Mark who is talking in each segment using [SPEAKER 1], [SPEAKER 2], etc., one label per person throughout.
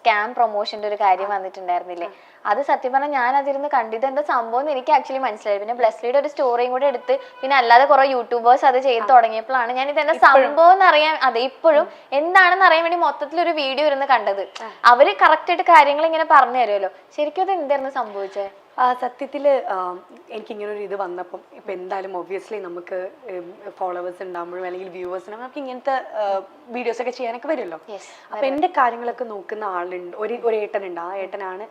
[SPEAKER 1] Scam പ്രൊമോഷന്റെ ഒരു കാര്യം വന്നിട്ടുണ്ടായിരുന്നില്ലേ? അത് സത്യം പറഞ്ഞാൽ ഞാൻ അതിരുന്ന് കണ്ടിട്ട് എന്താ സംഭവം എന്ന് എനിക്ക് ആക്ച്വലി മനസ്സിലായി. പിന്നെ ബ്ലെസ്ലിയുടെ ഒരു സ്റ്റോറിയും കൂടെ എടുത്ത് പിന്നെ അല്ലാതെ കുറെ യൂട്യൂബേഴ്സ് അത് ചെയ്ത് തുടങ്ങിയപ്പോഴാണ് ഞാൻ ഇത് എന്താ സംഭവം എന്ന് അറിയാൻ, അതെ ഇപ്പോഴും എന്താണെന്ന് അറിയാൻ വേണ്ടി മൊത്തത്തിൽ ഒരു വീഡിയോ ഇരുന്ന് കണ്ടത്. അവര് കറക്റ്റ് ആയിട്ട് കാര്യങ്ങൾ ഇങ്ങനെ പറഞ്ഞു തരുമല്ലോ. ശരിക്കും അത് എന്തായിരുന്നു സംഭവിച്ചത്?
[SPEAKER 2] സത്യത്തിൽ എനിക്കിങ്ങനൊരു ഇത് വന്നപ്പം ഇപ്പം എന്തായാലും ഒബ്വിയസ്ലി നമുക്ക് ഫോളോവേഴ്സ് ഉണ്ടാകുമ്പോഴും അല്ലെങ്കിൽ വ്യൂവേഴ്സ് ഉണ്ടാകുമ്പോൾ നമുക്ക് ഇങ്ങനത്തെ വീഡിയോസൊക്കെ ചെയ്യാനൊക്കെ വരുമല്ലോ. അപ്പം എൻ്റെ കാര്യങ്ങളൊക്കെ നോക്കുന്ന ആളുണ്ട്, ഒരു ഏട്ടനുണ്ട്. ആ ഏട്ടനാണ്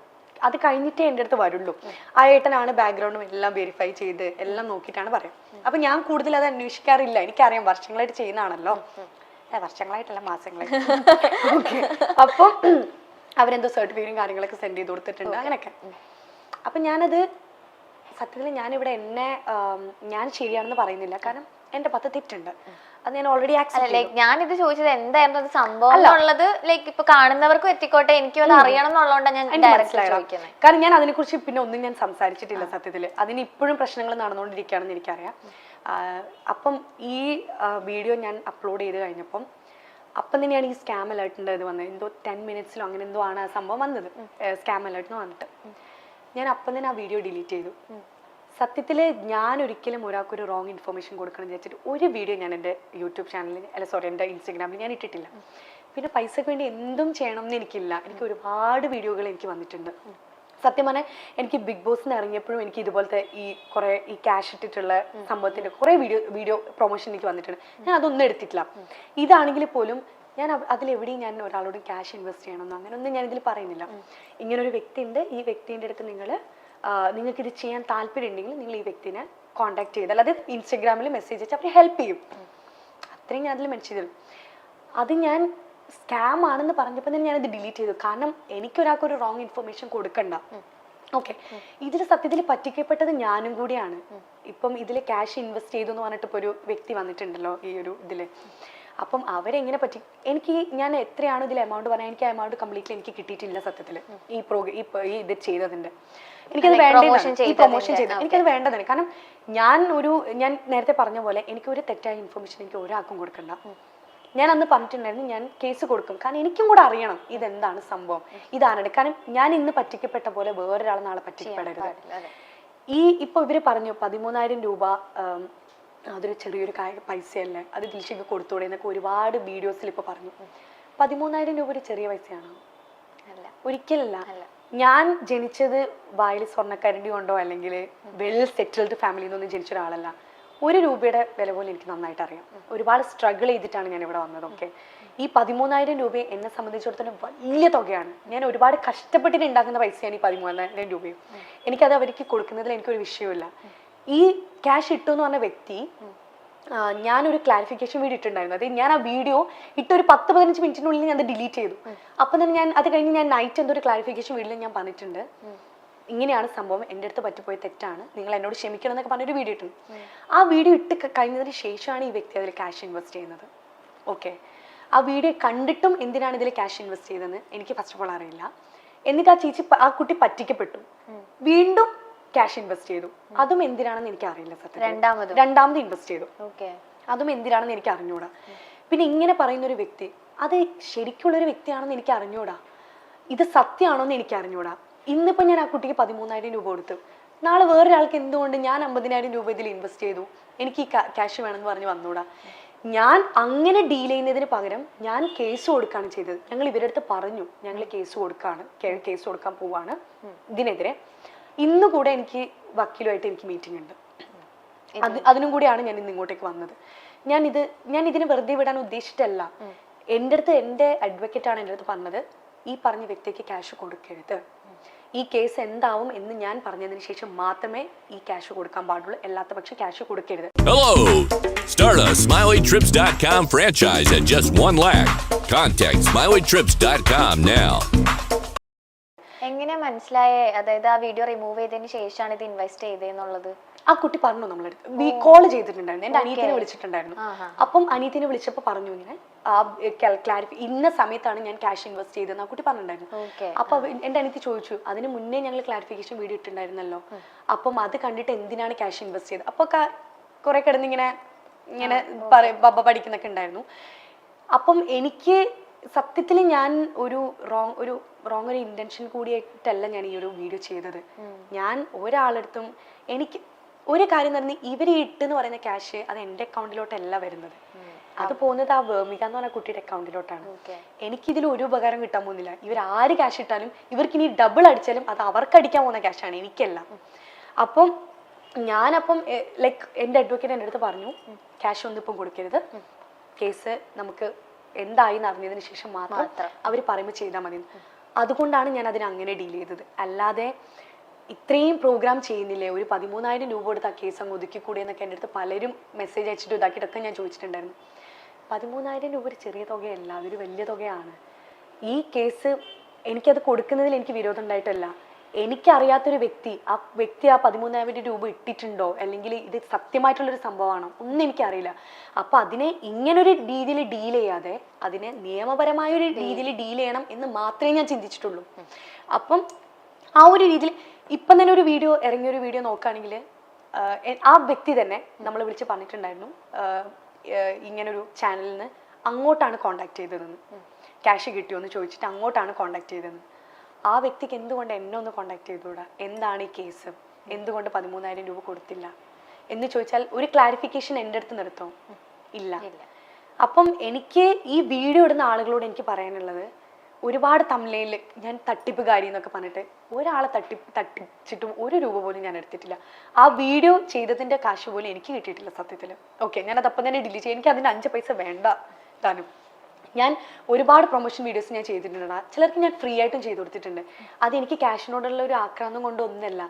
[SPEAKER 2] അത് കഴിഞ്ഞിട്ടേ എൻ്റെ അടുത്ത് വരുള്ളൂ. ആ ഏട്ടനാണ് ബാക്ക്ഗ്രൗണ്ടും എല്ലാം വെരിഫൈ ചെയ്ത് എല്ലാം നോക്കിയിട്ടാണ് പറയാം. അപ്പം ഞാൻ കൂടുതൽ അത് അന്വേഷിക്കാറില്ല. എനിക്കറിയാം വർഷങ്ങളായിട്ട് ചെയ്യുന്നതാണല്ലോ. വർഷങ്ങളായിട്ടല്ല, മാസങ്ങളായിട്ട്. ഓക്കെ. അപ്പം അവരെന്തോ സർട്ടിഫിക്കറ്റും കാര്യങ്ങളൊക്കെ സെൻഡ് ചെയ്ത് കൊടുത്തിട്ടുണ്ട് അങ്ങനെയൊക്കെ. അപ്പം ഞാനത് സത്യത്തിൽ ഞാനിവിടെ ഞാൻ ശരിയാണെന്ന് പറയുന്നില്ല. കാരണം എൻ്റെ 10 തെറ്റുണ്ട്. അത് ഞാൻ ഓൾറെഡി
[SPEAKER 1] ഞാനിത് ചോദിച്ചത് എന്തായിരുന്നു അത് സംഭവം എന്നുള്ളത്. ലൈക്ക് ഇപ്പൊ കാണുന്നവർക്കും എത്തിക്കോട്ടെ, എനിക്കും അത് അറിയണം എന്നുള്ളതുകൊണ്ടാണ് ഞാൻ ചോദിക്കുന്നത്.
[SPEAKER 2] കാരണം ഞാൻ അതിനെക്കുറിച്ച് പിന്നെ ഒന്നും ഞാൻ സംസാരിച്ചിട്ടില്ല സത്യത്തിൽ. അതിന് ഇപ്പോഴും പ്രശ്നങ്ങൾ നടന്നുകൊണ്ടിരിക്കുകയാണെന്ന് എനിക്കറിയാം. അപ്പം ഈ വീഡിയോ ഞാൻ അപ്ലോഡ് ചെയ്ത് കഴിഞ്ഞപ്പം അപ്പം തന്നെയാണ് ഈ സ്കാം അലേർട്ടിൻ്റെ ഇത് വന്നത്. എന്തോ 10 മിനിറ്റ്സിലോ അങ്ങനെ എന്തോ ആണ് ആ സംഭവം വന്നത്, സ്കാം അലേർട്ടിന് വന്നിട്ട്. ഞാൻ അപ്പം തന്നെ ആ വീഡിയോ ഡിലീറ്റ് ചെയ്തു. സത്യത്തിൽ ഞാൻ ഒരിക്കലും ഒരാൾക്കൊരു റോങ് ഇൻഫർമേഷൻ കൊടുക്കണം എന്ന് വെച്ചിട്ട് ഒരു വീഡിയോ ഞാൻ എൻ്റെ യൂട്യൂബ് ചാനലിൽ എൻ്റെ ഇൻസ്റ്റഗ്രാമിൽ ഞാൻ ഇട്ടിട്ടില്ല. പിന്നെ പൈസക്ക് വേണ്ടി എന്തും ചെയ്യണം എന്ന് എനിക്കില്ല. എനിക്ക് ഒരുപാട് വീഡിയോകൾ എനിക്ക് വന്നിട്ടുണ്ട്. സത്യം പറഞ്ഞാൽ എനിക്ക് ബിഗ് ബോസിന് ഇറങ്ങിയപ്പോഴും എനിക്ക് ഇതുപോലത്തെ ഈ ക്യാഷ് ഇട്ടിട്ടുള്ള സംഭവത്തിൻ്റെ കുറേ വീഡിയോ പ്രൊമോഷൻ എനിക്ക് വന്നിട്ടുണ്ട്. ഞാൻ അതൊന്നും എടുത്തിട്ടില്ല. ഇതാണെങ്കിൽ പോലും ഞാൻ അതിലെവിടെയും ഞാൻ ഒരാളോട് ക്യാഷ് ഇൻവെസ്റ്റ് ചെയ്യണമെന്നോ അങ്ങനെയൊന്നും ഞാൻ ഇതിൽ പറയുന്നില്ല. ഇങ്ങനൊരു വ്യക്തി ഉണ്ട്, ഈ വ്യക്തിൻ്റെ അടുത്ത് നിങ്ങൾക്ക് ഇത് ചെയ്യാൻ താല്പര്യം ഉണ്ടെങ്കിൽ നിങ്ങൾ ഈ വ്യക്തിനെ കോൺടാക്ട് ചെയ്താൽ അത് ഇൻസ്റ്റഗ്രാമിൽ മെസ്സേജ് അയച്ചാൽ അവർ ഹെൽപ്പ് ചെയ്യും. അത്രയും ഞാൻ അതിൽ മെൻഷൻ ചെയ്തു. അത് ഞാൻ സ്കാം ആണെന്ന് പറഞ്ഞപ്പോൾ തന്നെ ഞാനത് ഡിലീറ്റ് ചെയ്തു. കാരണം എനിക്കൊരാൾക്കൊരു റോങ് ഇൻഫർമേഷൻ കൊടുക്കണ്ട. ഓക്കെ. ഇതിൽ സത്യത്തിൽ പറ്റിക്കപ്പെട്ടത് ഞാനും കൂടിയാണ്. ഇപ്പം ഇതിൽ ക്യാഷ് ഇൻവെസ്റ്റ് ചെയ്തു എന്ന് പറഞ്ഞിട്ട് ഇപ്പോൾ ഒരു വ്യക്തി വന്നിട്ടുണ്ടല്ലോ ഈ ഒരു ഇതിൽ. അപ്പം അവരെങ്ങനെ ഞാൻ എത്രയാണോ ഇതിൽ എമൗണ്ട് പറഞ്ഞാൽ എനിക്ക് ആ എമൗണ്ട് കംപ്ലീറ്റ്ലി എനിക്ക് കിട്ടിയിട്ടില്ല സത്യത്തിൽ. ഈ ഇത് ചെയ്തതിൻ്റെ എനിക്കത് പ്രൊമോഷൻ ചെയ്ത് എനിക്കത് വേണ്ടതാണ്. കാരണം ഞാൻ നേരത്തെ പറഞ്ഞ പോലെ എനിക്കൊരു തെറ്റായ ഇൻഫർമേഷൻ എനിക്ക് ഒരാൾക്കും കൊടുക്കണ്ട. ഞാൻ അന്ന് പറഞ്ഞിട്ടുണ്ടായിരുന്നു ഞാൻ കേസ് കൊടുക്കും. കാരണം എനിക്കും കൂടെ അറിയണം ഇതെന്താണ് സംഭവം, ഇതാണ്. കാരണം ഞാൻ ഇന്ന് പറ്റിക്കപ്പെട്ട പോലെ വേറൊരാൾ നാളെ പറ്റിക്കപ്പെടരുത്. ഇപ്പൊ ഇവര് പറഞ്ഞു 13,000 രൂപ അതൊരു ചെറിയൊരു പൈസയല്ലേ, അത് ദിൽഷയ്ക്ക് കൊടുത്തൂടെ എന്നൊക്കെ ഒരുപാട് വീഡിയോസിൽ ഇപ്പൊ പറഞ്ഞു. 13,000 രൂപ ഒരു ചെറിയ പൈസയാണോ? അല്ല, ഒരിക്കലല്ല. ഞാൻ ജനിച്ചത് വായിൽ സ്വർണ്ണക്കരണ്ടി കൊണ്ടോ അല്ലെങ്കിൽ വെൽ സെറ്റിൽഡ് ഫാമിലിയിൽ നിന്നൊന്നും ജനിച്ച ഒരാളല്ല. 1 രൂപയുടെ വില പോലും എനിക്ക് നന്നായിട്ട് അറിയാം. ഒരുപാട് സ്ട്രഗിൾ ചെയ്തിട്ടാണ് ഞാൻ ഇവിടെ വന്നത്. ഓക്കെ. ഈ 13,000 രൂപ എന്നെ സംബന്ധിച്ചിടത്തോളം വലിയ തുകയാണ്. ഞാൻ ഒരുപാട് കഷ്ടപ്പെട്ടിട്ട് ഉണ്ടാക്കുന്ന പൈസയാണ് ഈ 13,000 രൂപയും. എനിക്കത് അവർക്ക് കൊടുക്കുന്നതിൽ എനിക്കൊരു വിഷയമില്ല. ഈ ക്യാഷ് ഇട്ടു എന്ന് പറഞ്ഞ വ്യക്തി ഞാനൊരു ക്ലാരിഫിക്കേഷൻ വീഡിയോ ഇട്ടുണ്ടായിരുന്നു. അത് ഞാൻ ആ വീഡിയോ ഇട്ടൊരു 10-15 മിനിറ്റിനുള്ളിൽ ഞാൻ അത് ഡിലീറ്റ് ചെയ്തു. അപ്പം തന്നെ അത് കഴിഞ്ഞ് ഞാൻ നൈറ്റ് എന്തോ ഒരു ക്ലാരിഫിക്കേഷൻ വീഡിയോയിൽ ഞാൻ പറഞ്ഞിട്ടുണ്ട്, ഇങ്ങനെയാണ് സംഭവം, എൻ്റെ അടുത്ത് പറ്റിപ്പോയ തെറ്റാണ്, നിങ്ങൾ എന്നോട് ക്ഷമിക്കണം എന്നൊക്കെ പറഞ്ഞൊരു വീഡിയോ ഇട്ടുണ്ട്. ആ വീഡിയോ ഇട്ട് കഴിഞ്ഞതിന് ശേഷമാണ് ഈ വ്യക്തി അതിൽ ക്യാഷ് ഇൻവെസ്റ്റ് ചെയ്യുന്നത്. ഓക്കെ. ആ വീഡിയോ കണ്ടിട്ടും എന്തിനാണ് ഇതിൽ ക്യാഷ് ഇൻവെസ്റ്റ് ചെയ്തതെന്ന് എനിക്ക് ഫസ്റ്റ് ഓഫ് ഓൾ അറിയില്ല. എന്നിട്ട് ആ കുട്ടി പറ്റിക്കപ്പെട്ടു, വീണ്ടും ക്യാഷ് ഇൻവെസ്റ്റ് ചെയ്തു. അതും എന്തിനാണെന്ന് എനിക്ക് അറിയില്ല. രണ്ടാമത് ഇൻവെസ്റ്റ് ചെയ്തു. അതും എന്തിനാണെന്ന് എനിക്ക് അറിഞ്ഞൂടാ. പിന്നെ ഇങ്ങനെ പറയുന്ന ഒരു വ്യക്തി അത് ശരിക്കുള്ളൊരു വ്യക്തിയാണെന്ന് എനിക്ക് അറിഞ്ഞൂടാ. ഇത് സത്യമാണോ എന്ന് എനിക്ക് അറിഞ്ഞൂടാ. ഇന്നിപ്പോൾ ഞാൻ ആ കുട്ടിക്ക് 13,000 രൂപ കൊടുത്തു. നാളെ വേറൊരാൾക്ക് എന്തുകൊണ്ട് ഞാൻ 50,000 രൂപ ഇതിൽ ഇൻവെസ്റ്റ് ചെയ്തു, എനിക്ക് ഈ ക്യാഷ് വേണമെന്ന് പറഞ്ഞ് വന്നൂടാ? ഞാൻ അങ്ങനെ ഡീൽ ചെയ്യുന്നതിന് പകരം ഞാൻ കേസ് കൊടുക്കുകയാണ് ചെയ്തത്. ഞങ്ങൾ ഇവരുടെ അടുത്ത് പറഞ്ഞു ഞങ്ങൾ കേസ് കൊടുക്കാൻ പോവാണ് ഇതിനെതിരെ. ഇന്ന് കൂടെ എനിക്ക് വക്കീലുമായിട്ട് എനിക്ക് മീറ്റിംഗ് ഉണ്ട്. അതിനും കൂടിയാണ് ഞാൻ ഇന്ന് ഇങ്ങോട്ടേക്ക് വന്നത്. ഞാൻ ഇതിനെ വെറുതെ വിടാൻ ഉദ്ദേശിച്ചിട്ടല്ല. എൻ്റെ അഡ്വക്കേറ്റാണ് എൻ്റെ അടുത്ത് പറഞ്ഞത്, ഈ പറഞ്ഞ വ്യക്തിക്ക് ക്യാഷ് കൊടുക്കരുത്, ഈ കേസ് എന്താവും എന്ന് ഞാൻ പറഞ്ഞതിന് ശേഷം മാത്രമേ ഈ ക്യാഷ് കൊടുക്കാൻ പാടുള്ളൂ, അല്ലാത്ത പക്ഷം ക്യാഷ് കൊടുക്കരുത്.
[SPEAKER 3] Hello! Start a SmileyTrips.com franchise at just $1 lakh. Contact SmileyTrips.com now.
[SPEAKER 1] എങ്ങനെ മനസ്സിലായേ അതായത് ആ വീഡിയോ റിമൂവ് ചെയ്തതിന് ശേഷമാണ് ഇത് ഇൻവെസ്റ്റ് ചെയ്തതെന്നുള്ളത്?
[SPEAKER 2] ആ കുട്ടി പറഞ്ഞു, നമ്മളടുത്ത് കോൾ ചെയ്തിട്ടുണ്ടായിരുന്നു, എൻ്റെ അനിയത്തിനെ വിളിച്ചിട്ടുണ്ടായിരുന്നു. അപ്പം അനിയത്തിനെ വിളിച്ചപ്പോൾ പറഞ്ഞു ഇങ്ങനെ ഇന്ന സമയത്താണ് ഞാൻ ക്യാഷ് ഇൻവെസ്റ്റ് ചെയ്തതെന്ന് ആ കുട്ടി പറഞ്ഞിട്ടുണ്ടായിരുന്നു. അപ്പൊ എൻ്റെ അനിയത്തി ചോദിച്ചു, അതിന് മുന്നേ ഞങ്ങൾ ക്ലാരിഫിക്കേഷൻ വീഡിയോ ഇട്ടുണ്ടായിരുന്നല്ലോ, അപ്പം അത് കണ്ടിട്ട് എന്തിനാണ് ക്യാഷ് ഇൻവെസ്റ്റ് ചെയ്തത്? അപ്പൊ കുറെ കിടന്ന് ഇങ്ങനെ പഠിക്കുന്നൊക്കെ ഉണ്ടായിരുന്നു. അപ്പം എനിക്ക് സത്യത്തിൽ ഞാൻ ഒരു റോങ് ഒരു ഇൻറ്റൻഷൻ കൂടിയായിട്ടല്ല ഞാൻ ഈ ഒരു വീഡിയോ ചെയ്തത്. ഞാൻ ഒരാളടുത്തും എനിക്ക് ഒരു കാര്യം എന്ന് പറഞ്ഞാൽ ഇവർ ഇട്ടെന്ന് പറയുന്ന ക്യാഷ് അത് എൻ്റെ അക്കൗണ്ടിലോട്ടല്ല വരുന്നത്, അത് പോകുന്നത് ആ വേമിക എന്ന് പറഞ്ഞ കുട്ടിയുടെ അക്കൗണ്ടിലോട്ടാണ്. എനിക്കിതിൽ ഒരു ഉപകാരം കിട്ടാൻ പോകുന്നില്ല. ഇവർ ആര് ക്യാഷ് ഇട്ടാലും ഇവർക്ക് ഇനി ഡബിൾ അടിച്ചാലും അത് അവർക്ക് അടിക്കാൻ പോകുന്ന ക്യാഷാണ്, എനിക്കല്ല. അപ്പം ഞാനപ്പം ലൈക്ക് എൻ്റെ അഡ്വക്കേറ്റ് എൻ്റെ അടുത്ത് പറഞ്ഞു ക്യാഷ് ഒന്നും ഇപ്പം കൊടുക്കരുത്, കേസ് നമുക്ക് എന്തായി അറിഞ്ഞതിന് ശേഷം മാത്രം അവർ പറയുമ്പോൾ ചെയ്താൽ മതി. അതുകൊണ്ടാണ് ഞാൻ അതിനെ അങ്ങനെ ഡീൽ ചെയ്തത്. അല്ലാതെ ഇത്രയും പ്രോഗ്രാം ചെയ്യുന്നില്ലേ, ഒരു 13,000 രൂപ കൊടുത്ത് ആ കേസ് അങ്ങ് ഒതുക്കിക്കൂടെ എന്നൊക്കെ എൻ്റെ അടുത്ത് പലരും മെസ്സേജ് അയച്ചിട്ട് ഇതാക്കിയിട്ടൊക്കെ ഞാൻ ചോദിച്ചിട്ടുണ്ടായിരുന്നു. 13,000 രൂപ ഒരു ചെറിയ തുകയല്ല, അതൊരു വലിയ തുകയാണ്. ഈ കേസ് എനിക്കത് കൊടുക്കുന്നതിൽ എനിക്ക് വിരോധം ഉണ്ടായിട്ടല്ല. എനിക്കറിയാത്തൊരു വ്യക്തി ആ 13,000 രൂപ ഇട്ടിട്ടുണ്ടോ അല്ലെങ്കിൽ ഇത് സത്യമായിട്ടുള്ളൊരു സംഭവമാണോ ഒന്നും എനിക്കറിയില്ല. അപ്പം അതിനെ ഇങ്ങനൊരു രീതിയിൽ ഡീൽ ചെയ്യാതെ അതിനെ നിയമപരമായൊരു രീതിയിൽ ഡീൽ ചെയ്യണം എന്ന് മാത്രമേ ഞാൻ ചിന്തിച്ചിട്ടുള്ളൂ. അപ്പം ആ ഒരു രീതിയിൽ ഇപ്പം തന്നെ ഒരു വീഡിയോ ഇറങ്ങിയൊരു വീഡിയോ നോക്കുകയാണെങ്കിൽ ആ വ്യക്തി തന്നെ നമ്മൾ വിളിച്ച് പറഞ്ഞിട്ടുണ്ടായിരുന്നു ഇങ്ങനൊരു ചാനലിൽ നിന്ന് അങ്ങോട്ടാണ് കോണ്ടാക്ട് ചെയ്തതെന്ന്, ക്യാഷ് കിട്ടിയോ എന്ന് ചോദിച്ചിട്ട് അങ്ങോട്ടാണ് കോണ്ടാക്ട് ചെയ്തതെന്ന്. ആ വ്യക്തിക്ക് എന്തുകൊണ്ട് എന്നെ ഒന്ന് കോണ്ടാക്ട് ചെയ്തുകൂടാ, എന്താണ് ഈ കേസ്, എന്തുകൊണ്ട് 13,000 രൂപ കൊടുത്തില്ല എന്ന് ചോദിച്ചാൽ ഒരു ക്ലാരിഫിക്കേഷൻ എൻ്റെ അടുത്ത് നിർത്തും ഇല്ല. അപ്പം എനിക്ക് ഈ വീഡിയോ ഇടുന്ന ആളുകളോട് എനിക്ക് പറയാനുള്ളത്, ഒരുപാട് തമിഴിൽ ഞാൻ തട്ടിപ്പുകാരി എന്നൊക്കെ പറഞ്ഞിട്ട് ഒരാളെ തട്ടിച്ചിട്ടും ഒരു രൂപ പോലും ഞാൻ എടുത്തിട്ടില്ല. ആ വീഡിയോ ചെയ്തതിൻ്റെ കാശ് പോലും എനിക്ക് കിട്ടിയിട്ടില്ല സത്യത്തിൽ. ഓക്കെ, ഞാനത് അപ്പം തന്നെ ഡിലീറ്റ് ചെയ്യും, എനിക്ക് അതിന് 5 പൈസ വേണ്ട താനും. ഞാൻ ഒരുപാട് പ്രൊമോഷൻ വീഡിയോസ് ഞാൻ ചെയ്തിട്ടുണ്ട്, ചിലർക്ക് ഞാൻ ഫ്രീ ആയിട്ടും ചെയ്തു കൊടുത്തിട്ടുണ്ട്. അതെനിക്ക് ക്യാഷിനോടുള്ള ഒരു ആക്രാന്തം കൊണ്ടൊന്നല്ല,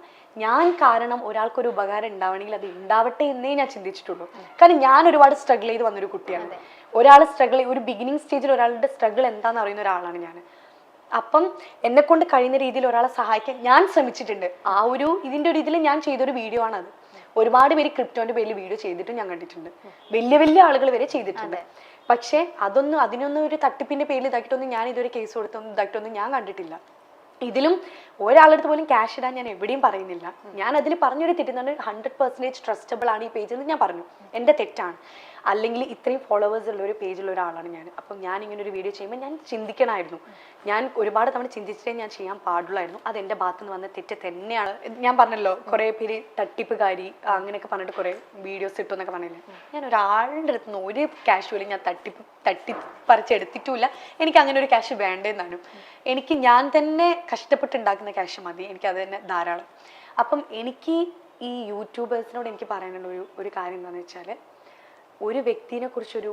[SPEAKER 2] ഞാൻ കാരണം ഒരാൾക്കൊരു ഉപകാരം ഉണ്ടാവണമെങ്കിൽ അത് ഉണ്ടാവട്ടെ എന്നേ ഞാൻ ചിന്തിച്ചിട്ടുള്ളൂ. കാരണം ഞാൻ ഒരുപാട് സ്ട്രഗിൾ ചെയ്ത് വന്നൊരു കുട്ടിയാണ്. ഒരാൾ ഒരു ബിഗിനിങ് സ്റ്റേജിൽ ഒരാളുടെ സ്ട്രഗിൾ എന്താണെന്ന് അറിയുന്ന ഒരാളാണ് ഞാൻ. അപ്പം എന്നെ കൊണ്ട് കഴിയുന്ന രീതിയിൽ ഒരാളെ സഹായിക്കാൻ ഞാൻ ശ്രമിച്ചിട്ടുണ്ട്. ആ ഒരു ഇതിൻ്റെ ഒരു ഇതിൽ ഞാൻ ചെയ്തൊരു വീഡിയോ ആണത്. ഒരുപാട് പേര് ക്രിപ്റ്റോന്റെ പേരിൽ വീഡിയോ ചെയ്തിട്ടും ഞാൻ കണ്ടിട്ടുണ്ട്, വലിയ വലിയ ആളുകൾ വരെ ചെയ്തിട്ടുണ്ട്. പക്ഷെ അതിനൊന്നും ഒരു തട്ടിപ്പിന്റെ പേരിൽ ഇതാക്കിയിട്ടൊന്നും ഞാൻ ഇതൊരു കേസ് കൊടുത്തൊന്നും ഇതാക്കിയിട്ടൊന്നും ഞാൻ കണ്ടിട്ടില്ല. ഇതിലും ഒരാളടുത്ത് പോലും ക്യാഷ് ഇടാൻ ഞാൻ എവിടെയും പറയുന്നില്ല. ഞാൻ അതിൽ പറഞ്ഞൊരു തെറ്റുന്നുണ്ട്, 100% ട്രസ്റ്റബിൾ ആണ് ഈ പേജ് എന്ന് ഞാൻ പറഞ്ഞു, എൻ്റെ തെറ്റാണ്. അല്ലെങ്കിൽ ഇത്രയും ഫോളോവേഴ്സ് ഉള്ള ഒരു പേജുള്ള ഒരാളാണ് ഞാൻ. അപ്പം ഞാൻ ഇങ്ങനെ ഒരു വീഡിയോ ചെയ്യുമ്പോൾ ഞാൻ ചിന്തിക്കണമായിരുന്നു, ഞാൻ ഒരുപാട് തവണ ചിന്തിച്ചിട്ടേ ഞാൻ ചെയ്യാൻ പാടുള്ളായിരുന്നു. അത് എൻ്റെ ഭാഗത്ത് നിന്ന് വന്ന തെറ്റ് തന്നെയാണ്. ഞാൻ പറഞ്ഞല്ലോ കുറേ പേര് തട്ടിപ്പുകാരി അങ്ങനെയൊക്കെ പറഞ്ഞിട്ട് കുറേ വീഡിയോസ് ഇട്ടു എന്നൊക്കെ പറഞ്ഞില്ലേ. ഞാൻ ഒരാളുടെ അടുത്ത് നിന്ന് ഒരു ക്യാഷ് പോലും ഞാൻ തട്ടിപ്പറിച്ചെടുത്തിട്ടുമില്ല. എനിക്ക് അങ്ങനെ ഒരു ക്യാഷ് വേണ്ടെന്നാണ്. എനിക്ക് ഞാൻ തന്നെ കഷ്ടപ്പെട്ടുണ്ടാക്കുന്ന ക്യാഷ് മതി, എനിക്കത് തന്നെ ധാരാളം. അപ്പം എനിക്ക് ഈ യൂട്യൂബേഴ്സിനോട് എനിക്ക് പറയാനുള്ള ഒരു കാര്യം എന്താണെന്ന് വെച്ചാൽ, ഒരു വ്യക്തിനെ കുറിച്ചൊരു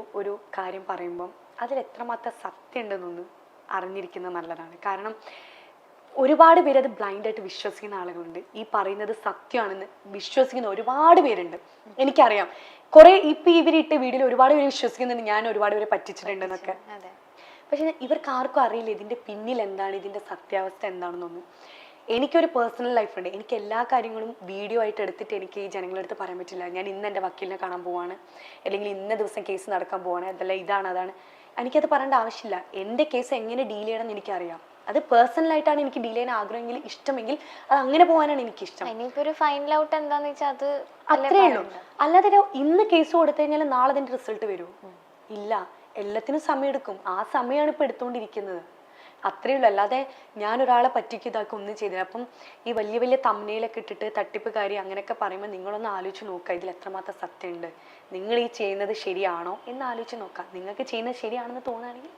[SPEAKER 2] കാര്യം പറയുമ്പം അതിൽ എത്രമാത്രം സത്യം ഉണ്ടെന്നൊന്ന് അറിഞ്ഞിരിക്കുന്നത് നല്ലതാണ്. കാരണം ഒരുപാട് പേര് അത് ബ്ലൈൻഡായിട്ട് വിശ്വസിക്കുന്ന ആളുകളുണ്ട്. ഈ പറയുന്നത് സത്യമാണെന്ന് വിശ്വസിക്കുന്ന ഒരുപാട് പേരുണ്ട്, എനിക്കറിയാം. കുറെ ഇപ്പം ഇവരിട്ട വീഡിയോയിൽ ഒരുപാട് പേര് വിശ്വസിക്കുന്നുണ്ട് ഞാൻ ഒരുപാട് പേരെ പറ്റിച്ചിട്ടുണ്ടെന്നൊക്കെ. പക്ഷെ ഇവർക്ക് ആർക്കും അറിയില്ല ഇതിൻ്റെ പിന്നിൽ എന്താണ്, ഇതിൻ്റെ സത്യാവസ്ഥ എന്താണെന്നൊന്നും. എനിക്കൊരു പേഴ്സണൽ ലൈഫുണ്ട്, എനിക്ക് എല്ലാ കാര്യങ്ങളും വീഡിയോ ആയിട്ട് എടുത്തിട്ട് എനിക്ക് ഈ ജനങ്ങളുടെ അടുത്ത് പറയാൻ പറ്റില്ല. ഞാൻ ഇന്ന് എൻ്റെ വക്കീലിനെ കാണാൻ പോവാണ്, അല്ലെങ്കിൽ ഇന്ന ദിവസം കേസ് നടക്കാൻ പോവാണ്, അതല്ല ഇതാണ് അതാണ്, എനിക്കത് പറയേണ്ട ആവശ്യമില്ല. എൻ്റെ കേസ് എങ്ങനെ ഡീൽ ചെയ്യണം എന്ന് എനിക്കറിയാം. അത് പേഴ്സണലായിട്ടാണ് എനിക്ക് ഡീൽ ചെയ്യാൻ ആഗ്രഹമെങ്കിൽ ഇഷ്ടമെങ്കിൽ അത് അങ്ങനെ പോകാനാണ് എനിക്ക് ഇഷ്ടം.
[SPEAKER 1] ഒരു ഫൈനൽ ഔട്ട് എന്താന്ന് വെച്ചാൽ അത്
[SPEAKER 2] അത്രേ ഉള്ളൂ. അല്ലാതെ ഇന്ന് കേസ് കൊടുത്തു കഴിഞ്ഞാൽ നാളെ അതിൻ്റെ റിസൾട്ട് വരുമോ? ഇല്ല, എല്ലാത്തിനും സമയമെടുക്കും. ആ സമയമാണ് ഇപ്പം എടുത്തുകൊണ്ടിരിക്കുന്നത്, അത്രയേ ഉള്ളൂ. അല്ലാതെ ഞാൻ ഒരാളെ പറ്റിക്ക് ഇതാക്കി ഒന്നും ചെയ്തില്ല. അപ്പം ഈ വലിയ വലിയ തമ്മിലൊക്കെ ഇട്ടിട്ട് തട്ടിപ്പുകാരി അങ്ങനെയൊക്കെ പറയുമ്പോൾ നിങ്ങളൊന്ന് ആലോചിച്ച് നോക്കുക, ഇതിൽ എത്രമാത്രം സത്യമുണ്ട്, നിങ്ങൾ ഈ ചെയ്യുന്നത് ശരിയാണോ എന്ന് ആലോചിച്ച് നോക്കാം. നിങ്ങൾക്ക് ചെയ്യുന്നത് ശരിയാണെന്ന് തോന്നുകയാണെങ്കിൽ.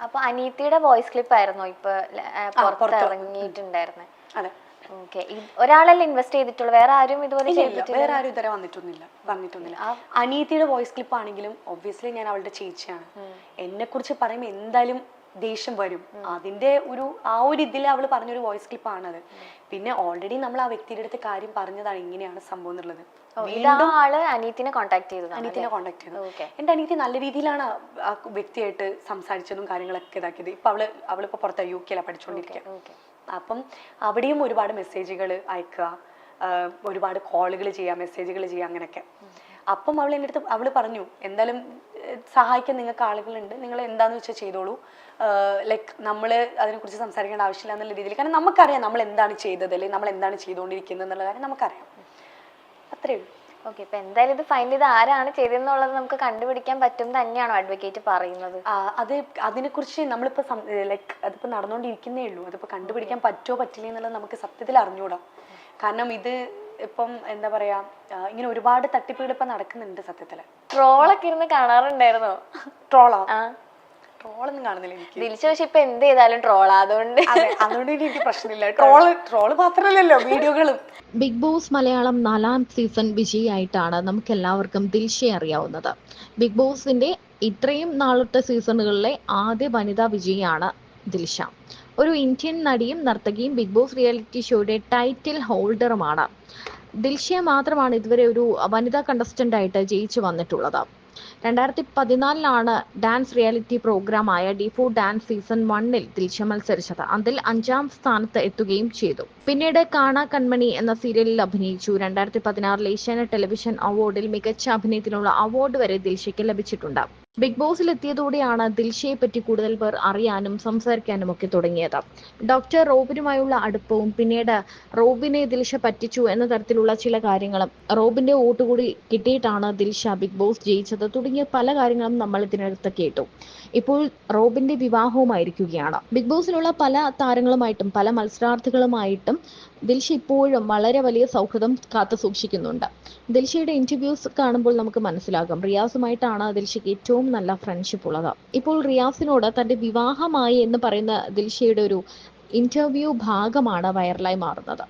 [SPEAKER 1] അപ്പൊ അനീതിയുടെ വോയിസ് ക്ലിപ്പ് ആയിരുന്നോ ഇപ്പൊ ഇറങ്ങിയിട്ടുണ്ടായിരുന്നത്?
[SPEAKER 2] അതെ.
[SPEAKER 1] ഓക്കെ, ഒരാളല്ലേ ഇൻവെസ്റ്റ് ചെയ്തിട്ടുള്ളൂ, വേറെ ആരും ഇതുപോലെ
[SPEAKER 2] വേറെ ആരും ഇതുവരെ പറഞ്ഞിട്ടൊന്നില്ല. അനീതിയുടെ വോയിസ് ക്ലിപ്പ് ആണെങ്കിലും ഒബ്വിയസ്ലി ഞാൻ അവളുടെ ചേച്ചിയാണ്. എന്നെ കുറിച്ച് പറയുമ്പോൾ എന്തായാലും ദേഷ്യം വരും. അതിന്റെ ആ ഒരു ഇതിൽ അവൾ പറഞ്ഞൊരു വോയിസ് ക്ലിപ്പ് ആണത്. പിന്നെ ഓൾറെഡി നമ്മൾ ആ വ്യക്തിയുടെ അടുത്ത് കാര്യം പറഞ്ഞതാണ് ഇങ്ങനെയാണ് സംഭവം എന്നുള്ളത്.
[SPEAKER 1] അനീതിനെ കോൺടാക്ട് ചെയ്തു.
[SPEAKER 2] എന്റെ അനീതി നല്ല രീതിയിലാണ് ആ വ്യക്തിയായിട്ട് സംസാരിച്ചതും കാര്യങ്ങളൊക്കെ ഇതാക്കിയത്. ഇപ്പൊ അവളിപ്പോ പുറത്ത് UK പഠിച്ചുകൊണ്ടിരിക്കുക. അപ്പം അവിടെയും ഒരുപാട് മെസ്സേജുകൾ അയക്കുക, ഒരുപാട് കോളുകൾ ചെയ്യുക, മെസ്സേജുകൾ ചെയ്യുക, അങ്ങനെയൊക്കെ. അപ്പം എൻ്റെ അടുത്ത് അവൾ പറഞ്ഞു, എന്തായാലും സഹായിക്കാൻ നിങ്ങൾക്ക് ആളുകളുണ്ട്, നിങ്ങൾ എന്താന്ന് വെച്ചാൽ ചെയ്തോളൂ, ലൈക്ക് നമ്മൾ അതിനെക്കുറിച്ച് സംസാരിക്കേണ്ട ആവശ്യമില്ല എന്നുള്ള രീതിയിൽ. കാരണം നമുക്കറിയാം നമ്മൾ എന്താണ് ചെയ്തത്, അല്ലെങ്കിൽ നമ്മൾ എന്താണ് ചെയ്തുകൊണ്ടിരിക്കുന്നത് എന്നുള്ള കാര്യം നമുക്കറിയാം. അത്രയേ ഉള്ളൂ.
[SPEAKER 1] ഓക്കെ, ഇപ്പൊ എന്തായാലും ഇത് ഫൈൻഡ് ചെയ്ത് ആരാണ് ചെയ്തതെന്നുള്ളത് നമുക്ക് കണ്ടുപിടിക്കാൻ പറ്റും തന്നെയാണോ അഡ്വക്കേറ്റ് പറയുന്നത്?
[SPEAKER 2] അത് അതിനെക്കുറിച്ച് നമ്മളിപ്പോൾ ലൈക്ക് അതിപ്പോൾ നടന്നുകൊണ്ടിരിക്കുന്നേ ഉള്ളൂ. അതിപ്പോൾ കണ്ടുപിടിക്കാൻ പറ്റുമോ പറ്റില്ല എന്നുള്ളത് നമുക്ക് സത്യത്തിൽ അറിഞ്ഞൂടാം. കാരണം ഇത് ഇപ്പം എന്താ പറയാ, ഇങ്ങനെ ഒരുപാട് തട്ടിപ്പുകൾ ഇപ്പം നടക്കുന്നുണ്ട് സത്യത്തില്.
[SPEAKER 1] ട്രോളൊക്കെ ഇരുന്ന് കാണാറുണ്ടായിരുന്നോ?
[SPEAKER 2] ട്രോളോ? ട്രോളൊന്നും കാണുന്നില്ല എനിക്ക്.
[SPEAKER 1] ദിൽഷ പക്ഷെ ഇപ്പൊ എന്ത് ചെയ്താലും ട്രോളാ, അതുകൊണ്ട്
[SPEAKER 2] എനിക്ക് പ്രശ്നമില്ല. ട്രോള് മാത്രമല്ലല്ലോ വീഡിയോകളും.
[SPEAKER 4] ബിഗ് ബോസ് മലയാളം 4ാം സീസൺ വിജയിയായിട്ടാണ് നമുക്ക് എല്ലാവർക്കും ദിൽഷയെ അറിയാവുന്നത്. ബിഗ് ബോസിന്റെ ഇത്രയും നാളത്തെ സീസണുകളിലെ ആദ്യ വനിതാ വിജയിയാണ് ദിൽഷ. ഒരു ഇന്ത്യൻ നടിയും നർത്തകിയും ബിഗ് ബോസ് റിയാലിറ്റി ഷോയുടെ ടൈറ്റിൽ ഹോൾഡറുമാണ്. ദിൽഷയെ മാത്രമാണ് ഇതുവരെ ഒരു വനിതാ കണ്ടസ്റ്റന്റ് ആയിട്ട് ജയിച്ചു വന്നിട്ടുള്ളത്. 2014 dance reality പ്രോഗ്രാമായ ഡിഫോ dance season 1 Dilsha മത്സരിച്ചത്. അതിൽ 5ാം സ്ഥാനത്ത് എത്തുകയും ചെയ്തു. പിന്നീട് കാണാ കൺമണി എന്ന സീരിയലിൽ അഭിനയിച്ചു. 2016 ഏഷ്യാനെറ്റ് ടെലിവിഷൻ അവാർഡിൽ മികച്ച അഭിനയത്തിനുള്ള അവാർഡ് വരെ ദിൽഷയ്ക്ക് ലഭിച്ചിട്ടുണ്ട്. ബിഗ് ബോസിൽ എത്തിയതോടെയാണ് ദിൽഷയെ പറ്റി കൂടുതൽ പേർ അറിയാനും സംസാരിക്കാനും ഒക്കെ തുടങ്ങിയത്. ഡോക്ടർ റോബിനുമായുള്ള അടുപ്പവും പിന്നീട് റോബിനെ ദിൽഷ പറ്റിച്ചു എന്ന തരത്തിലുള്ള ചില കാര്യങ്ങളും, റോബിന്റെ വോട്ട് കൂടി കിട്ടിയിട്ടാണ് ദിൽഷ ബിഗ് ബോസ് ജയിച്ചത് തുടങ്ങിയ പല കാര്യങ്ങളും നമ്മൾ ഇതിനടുത്ത് കേട്ടു. ഇപ്പോൾ റോബിന്റെ വിവാഹവുമായിരിക്കുകയാണ്. ബിഗ് ബോസിലുള്ള പല താരങ്ങളുമായിട്ടും പല മത്സരാർത്ഥികളുമായിട്ടും ദിൽഷ ഇപ്പോഴും വളരെ വലിയ സൗഹൃദം കാത്തു സൂക്ഷിക്കുന്നുണ്ട്. ദിൽഷയുടെ ഇന്റർവ്യൂസ് കാണുമ്പോൾ നമുക്ക് മനസ്സിലാകും റിയാസുമായിട്ടാണ് ദിൽഷയ്ക്ക് ഏറ്റവും നല്ല ഫ്രണ്ട്ഷിപ്പ് ഉള്ളത്. ഇപ്പോൾ റിയാസിനോട് തന്റെ വിവാഹമായി എന്ന് പറയുന്ന ദിൽഷയുടെ ഒരു ഇന്റർവ്യൂ ഭാഗമാണ് വൈറലായി മാറുന്നത്.